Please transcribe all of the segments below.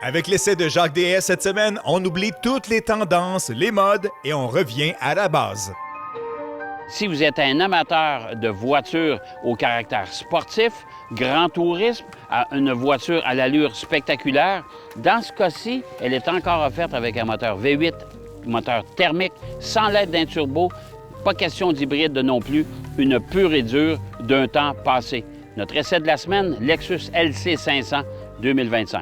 Avec l'essai de Jacques DS cette semaine, on oublie toutes les tendances, les modes et on revient à la base. Si vous êtes un amateur de voitures au caractère sportif, grand tourisme, une voiture à l'allure spectaculaire, dans ce cas-ci, elle est encore offerte avec un moteur V8, moteur thermique, sans l'aide d'un turbo, pas question d'hybride non plus, une pure et dure d'un temps passé. Notre essai de la semaine, Lexus LC500 2025.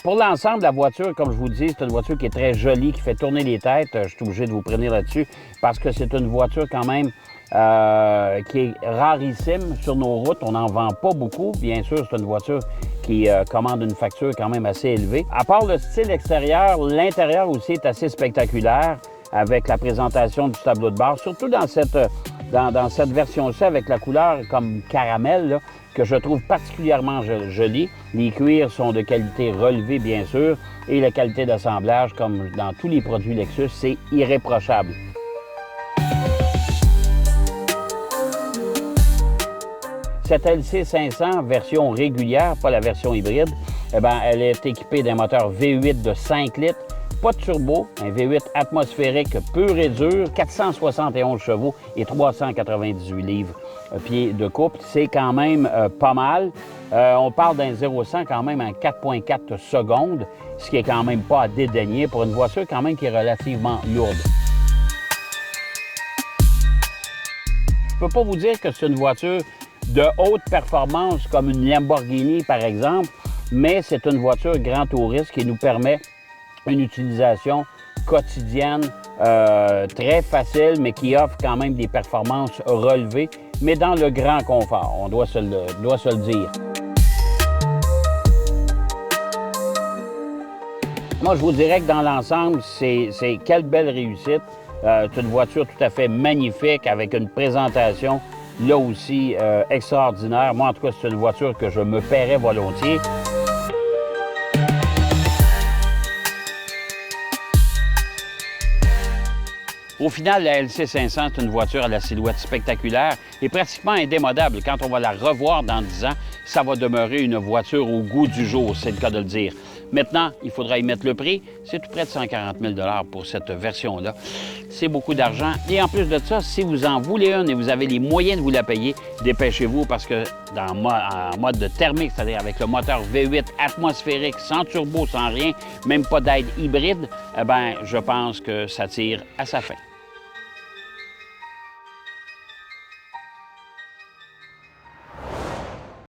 Pour l'ensemble, la voiture, comme je vous dis, c'est une voiture qui est très jolie, qui fait tourner les têtes. Je suis obligé de vous prévenir là-dessus parce que c'est une voiture quand même qui est rarissime sur nos routes. On n'en vend pas beaucoup. Bien sûr, c'est une voiture qui commande une facture quand même assez élevée. À part le style extérieur, l'intérieur aussi est assez spectaculaire avec la présentation du tableau de bord, surtout dans cette version-ci avec la couleur comme caramel, là, que je trouve particulièrement jolie. Les cuirs sont de qualité relevée, bien sûr, et la qualité d'assemblage, comme dans tous les produits Lexus, c'est irréprochable. Cette LC500, version régulière, pas la version hybride, eh bien, elle est équipée d'un moteur V8 de 5 litres, pas de turbo, un V8 atmosphérique pur et dur, 471 chevaux et 398 livres pieds de couple. C'est quand même pas mal. On parle d'un 0-100 quand même en 4,4 secondes, ce qui est quand même pas à dédaigner pour une voiture quand même qui est relativement lourde. Je peux pas vous dire que c'est une voiture de haute performance comme une Lamborghini par exemple, mais c'est une voiture grand touriste qui nous permet une utilisation quotidienne très facile, mais qui offre quand même des performances relevées, mais dans le grand confort, on doit se le dire. Moi, je vous dirais que dans l'ensemble, c'est quelle belle réussite. C'est une voiture tout à fait magnifique avec une présentation là aussi extraordinaire. Moi, en tout cas, c'est une voiture que je me paierais volontiers. Au final, la LC500 est une voiture à la silhouette spectaculaire et pratiquement indémodable. Quand on va la revoir dans 10 ans, ça va demeurer une voiture au goût du jour, c'est le cas de le dire. Maintenant, il faudra y mettre le prix. C'est tout près de 140 000 $ pour cette version-là. C'est beaucoup d'argent. Et en plus de ça, si vous en voulez une et vous avez les moyens de vous la payer, dépêchez-vous parce que en mode de thermique, c'est-à-dire avec le moteur V8 atmosphérique, sans turbo, sans rien, même pas d'aide hybride, eh bien, je pense que ça tire à sa fin.